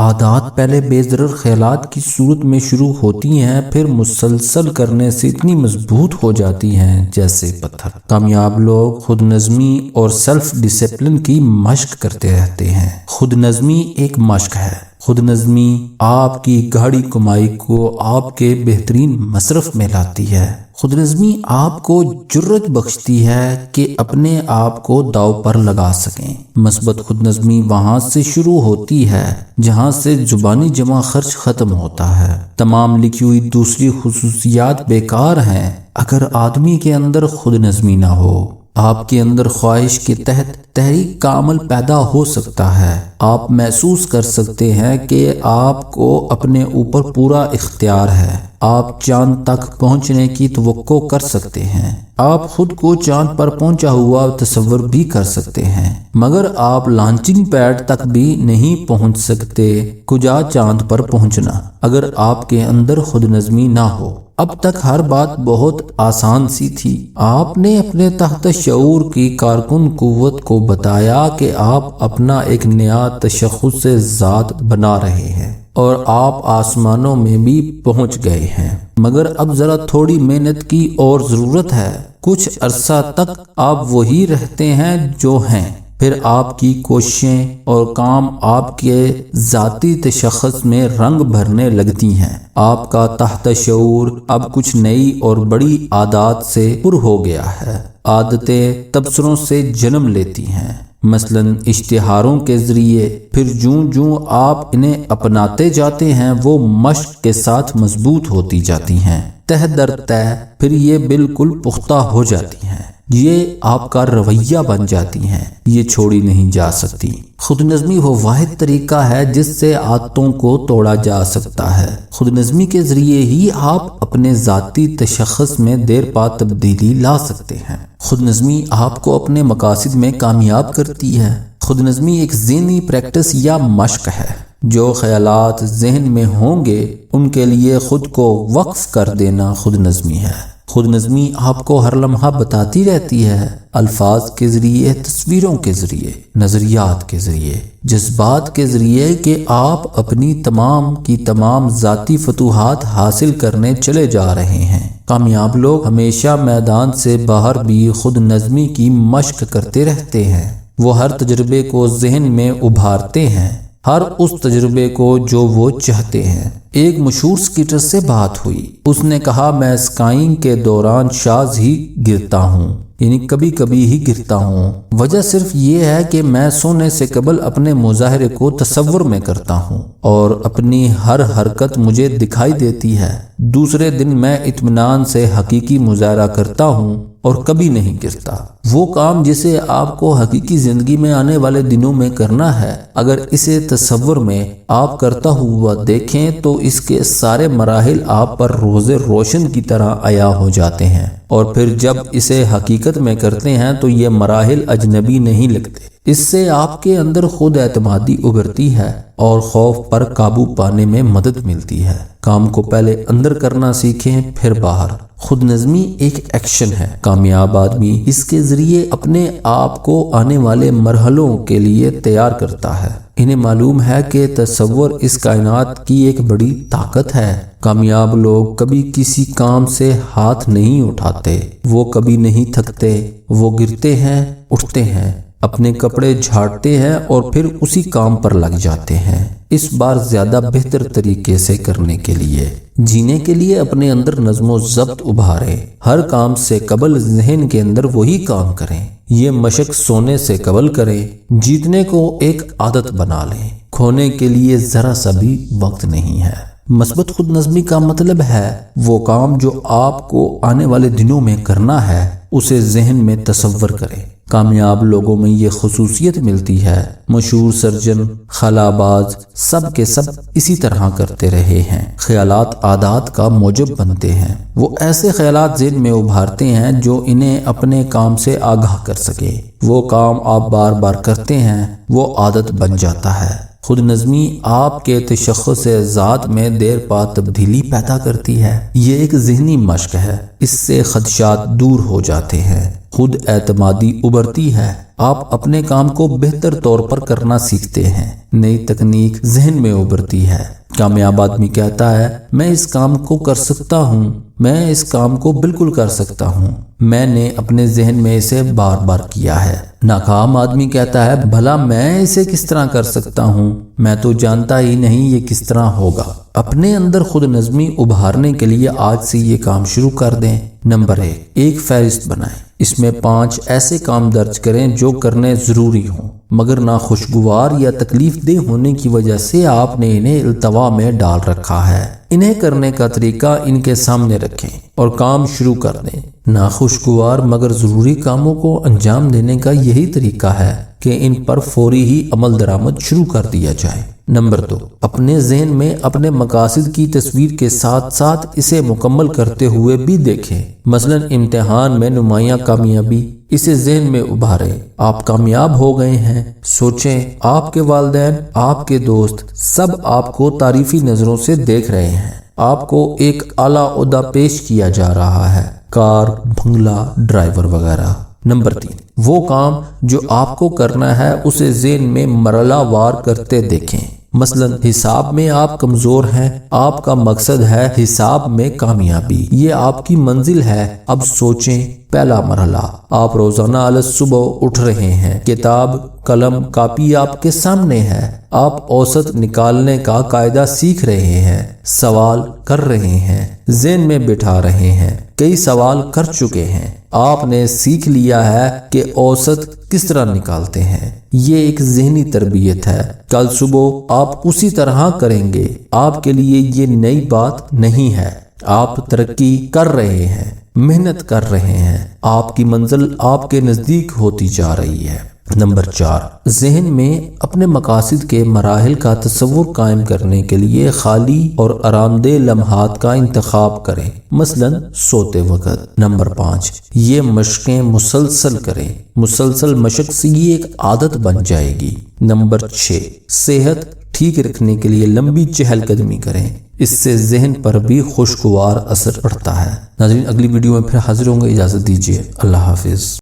عادات پہلے بے ضرر خیالات کی صورت میں شروع ہوتی ہیں، پھر مسلسل کرنے سے اتنی مضبوط ہو جاتی ہیں جیسے پتھر۔ کامیاب لوگ خود نظمی اور سیلف ڈسپلن کی مشق کرتے رہتے ہیں۔ خود نظمی ایک مشق ہے۔ خود نظمی آپ کی گاڑی کمائی کو آپ کے بہترین مصرف میں لاتی ہے۔ خود نظمی آپ کو جرأت بخشتی ہے کہ اپنے آپ کو داؤ پر لگا سکیں۔ مثبت خود نظمی وہاں سے شروع ہوتی ہے جہاں سے زبانی جمع خرچ ختم ہوتا ہے۔ تمام لکھی ہوئی دوسری خصوصیات بیکار ہیں اگر آدمی کے اندر خود نظمی نہ ہو۔ آپ کے اندر خواہش کے تحت تحریک کا عمل پیدا ہو سکتا ہے۔ آپ محسوس کر سکتے ہیں کہ آپ کو اپنے اوپر پورا اختیار ہے۔ آپ چاند تک پہنچنے کی توقع کر سکتے ہیں۔ آپ خود کو چاند پر پہنچا ہوا تصور بھی کر سکتے ہیں، مگر آپ لانچنگ پیڈ تک بھی نہیں پہنچ سکتے۔ کجا چاند پر پہنچنا اگر آپ کے اندر خود نظمی نہ ہو۔ اب تک ہر بات بہت آسان سی تھی۔ آپ نے اپنے تحت شعور کی کارکن قوت کو بتایا کہ آپ اپنا ایک نیا تشخص ذات بنا رہے ہیں اور آپ آسمانوں میں بھی پہنچ گئے ہیں، مگر اب ذرا تھوڑی محنت کی اور ضرورت ہے۔ کچھ عرصہ تک آپ وہی رہتے ہیں جو ہیں، پھر آپ کی کوششیں اور کام آپ کے ذاتی تشخص میں رنگ بھرنے لگتی ہیں۔ آپ کا تحت شعور اب کچھ نئی اور بڑی عادات سے پر ہو گیا ہے۔ عادتیں تبصروں سے جنم لیتی ہیں، مثلاً اشتہاروں کے ذریعے، پھر جوں آپ انہیں اپناتے جاتے ہیں وہ مشق کے ساتھ مضبوط ہوتی جاتی ہیں۔ تہ در تہ پھر یہ بالکل پختہ ہو جاتی ہیں، یہ آپ کا رویہ بن جاتی ہیں، یہ چھوڑی نہیں جا سکتی۔ خود نظمی وہ واحد طریقہ ہے جس سے عادتوں کو توڑا جا سکتا ہے۔ خود نظمی کے ذریعے ہی آپ اپنے ذاتی تشخص میں دیر پا تبدیلی لا سکتے ہیں۔ خود نظمی آپ کو اپنے مقاصد میں کامیاب کرتی ہے۔ خود نظمی ایک ذہنی پریکٹس یا مشق ہے۔ جو خیالات ذہن میں ہوں گے ان کے لیے خود کو وقف کر دینا خود نظمی ہے۔ خود نظمی آپ کو ہر لمحہ بتاتی رہتی ہے، الفاظ کے ذریعے، تصویروں کے ذریعے، نظریات کے ذریعے، جذبات کے ذریعے کہ آپ اپنی تمام کی تمام ذاتی فتوحات حاصل کرنے چلے جا رہے ہیں۔ کامیاب لوگ ہمیشہ میدان سے باہر بھی خود نظمی کی مشق کرتے رہتے ہیں۔ وہ ہر تجربے کو ذہن میں ابھارتے ہیں، ہر اس تجربے کو جو وہ چاہتے ہیں۔ ایک مشہور سکیٹر سے بات ہوئی، اس نے کہا میں اسکائنگ کے دوران شاذ ہی گرتا ہوں، یعنی کبھی کبھی ہی گرتا ہوں۔ وجہ صرف یہ ہے کہ میں سونے سے قبل اپنے مظاہرے کو تصور میں کرتا ہوں اور اپنی ہر حرکت مجھے دکھائی دیتی ہے۔ دوسرے دن میں اطمینان سے حقیقی مظاہرہ کرتا ہوں اور کبھی نہیں گرتا۔ وہ کام جسے آپ کو حقیقی زندگی میں آنے والے دنوں میں کرنا ہے، اگر اسے تصور میں آپ کرتا ہوا دیکھیں تو اس کے سارے مراحل آپ پر روز روشن کی طرح عیاں ہو جاتے ہیں، اور پھر جب اسے حقیقت میں کرتے ہیں تو یہ مراحل اجنبی نہیں لگتے۔ اس سے آپ کے اندر خود اعتمادی ابھرتی ہے اور خوف پر قابو پانے میں مدد ملتی ہے۔ کام کو پہلے اندر کرنا سیکھیں پھر باہر۔ خود نظمی ایک ایکشن ہے۔ کامیاب آدمی اس کے ذریعے اپنے آپ کو آنے والے مرحلوں کے لیے تیار کرتا ہے۔ انہیں معلوم ہے کہ تصور اس کائنات کی ایک بڑی طاقت ہے۔ کامیاب لوگ کبھی کسی کام سے ہاتھ نہیں اٹھاتے، وہ کبھی نہیں تھکتے، وہ گرتے ہیں، اٹھتے ہیں، اپنے کپڑے جھاڑتے ہیں اور پھر اسی کام پر لگ جاتے ہیں، اس بار زیادہ بہتر طریقے سے کرنے کے لیے۔ جینے کے لیے اپنے اندر نظم و ضبط ابھاریں۔ ہر کام سے قبل ذہن کے اندر وہی کام کریں۔ یہ مشق سونے سے قبل کریں۔ جیتنے کو ایک عادت بنا لیں، کھونے کے لیے ذرا سا بھی وقت نہیں ہے۔ مثبت خود نظمی کا مطلب ہے وہ کام جو آپ کو آنے والے دنوں میں کرنا ہے اسے ذہن میں تصور کریں۔ کامیاب لوگوں میں یہ خصوصیت ملتی ہے۔ مشہور سرجن، خلاباز سب کے سب اسی طرح کرتے رہے ہیں۔ خیالات عادات کا موجب بنتے ہیں۔ وہ ایسے خیالات ذہن میں ابھارتے ہیں جو انہیں اپنے کام سے آگاہ کر سکے۔ وہ کام آپ بار بار کرتے ہیں، وہ عادت بن جاتا ہے۔ خود نظمی آپ کے تشخص ذات میں دیر بعد تبدیلی پیدا کرتی ہے۔ یہ ایک ذہنی مشق ہے، اس سے خدشات دور ہو جاتے ہیں، خود اعتمادی ابھرتی ہے، آپ اپنے کام کو بہتر طور پر کرنا سیکھتے ہیں، نئی تکنیک ذہن میں ابھرتی ہے۔ کامیاب آدمی کہتا ہے میں اس کام کو کر سکتا ہوں، میں اس کام کو بالکل کر سکتا ہوں، میں نے اپنے ذہن میں اسے بار بار کیا ہے۔ ناکام آدمی کہتا ہے بھلا میں اسے کس طرح کر سکتا ہوں، میں تو جانتا ہی نہیں یہ کس طرح ہوگا۔ اپنے اندر خود نظمی ابھارنے کے لیے آج سے یہ کام شروع کر دیں۔ نمبر 1، ایک فہرست بنائیں، اس میں 5 ایسے کام درج کریں جو کرنے ضروری ہوں مگر ناخوشگوار یا تکلیف دہ ہونے کی وجہ سے آپ نے انہیں التوا میں ڈال رکھا ہے۔ انہیں کرنے کا طریقہ ان کے سامنے رکھیں اور کام شروع کر دیں۔ ناخوشگوار مگر ضروری کاموں کو انجام دینے کا یہی طریقہ ہے کہ ان پر فوری ہی عمل درآمد شروع کر دیا جائے۔ نمبر 2، اپنے ذہن میں اپنے مقاصد کی تصویر کے ساتھ ساتھ اسے مکمل کرتے ہوئے بھی دیکھیں۔ مثلا امتحان میں نمایاں کامیابی، اسے ذہن میں ابھاریں، آپ کامیاب ہو گئے ہیں۔ سوچیں آپ کے والدین، آپ کے دوست سب آپ کو تعریفی نظروں سے دیکھ رہے ہیں، آپ کو ایک اعلیٰ عہدہ پیش کیا جا رہا ہے، کار، بنگلہ، ڈرائیور وغیرہ۔ نمبر 3، وہ کام جو آپ کو کرنا ہے اسے ذہن میں مرحلہ وار کرتے دیکھیں۔ مثلا حساب میں آپ کمزور ہیں، آپ کا مقصد ہے حساب میں کامیابی، یہ آپ کی منزل ہے۔ اب سوچیں پہلا مرحلہ، آپ روزانہ صبح اٹھ رہے ہیں، کتاب، قلم، کاپی آپ کے سامنے ہے، آپ اوسط نکالنے کا قاعدہ سیکھ رہے ہیں، سوال کر رہے ہیں، ذہن میں بٹھا رہے ہیں، کئی سوال کر چکے ہیں، آپ نے سیکھ لیا ہے کہ اوسط کس طرح نکالتے ہیں۔ یہ ایک ذہنی تربیت ہے، کل صبح آپ اسی طرح کریں گے۔ آپ کے لیے یہ نئی بات نہیں ہے، آپ ترقی کر رہے ہیں، محنت کر رہے ہیں، آپ کی منزل آپ کے نزدیک ہوتی جا رہی ہے۔ نمبر 4، ذہن میں اپنے مقاصد کے مراحل کا تصور قائم کرنے کے لیے خالی اور آرام دہ لمحات کا انتخاب کریں، مثلا سوتے وقت۔ نمبر 5، یہ مشقیں مسلسل کریں، مسلسل مشق سے یہ ایک عادت بن جائے گی۔ نمبر 6، صحت ٹھیک رکھنے کے لیے لمبی چہل قدمی کریں، اس سے ذہن پر بھی خوشگوار اثر پڑتا ہے۔ ناظرین اگلی ویڈیو میں پھر حاضر ہوں گے، اجازت دیجیے، اللہ حافظ۔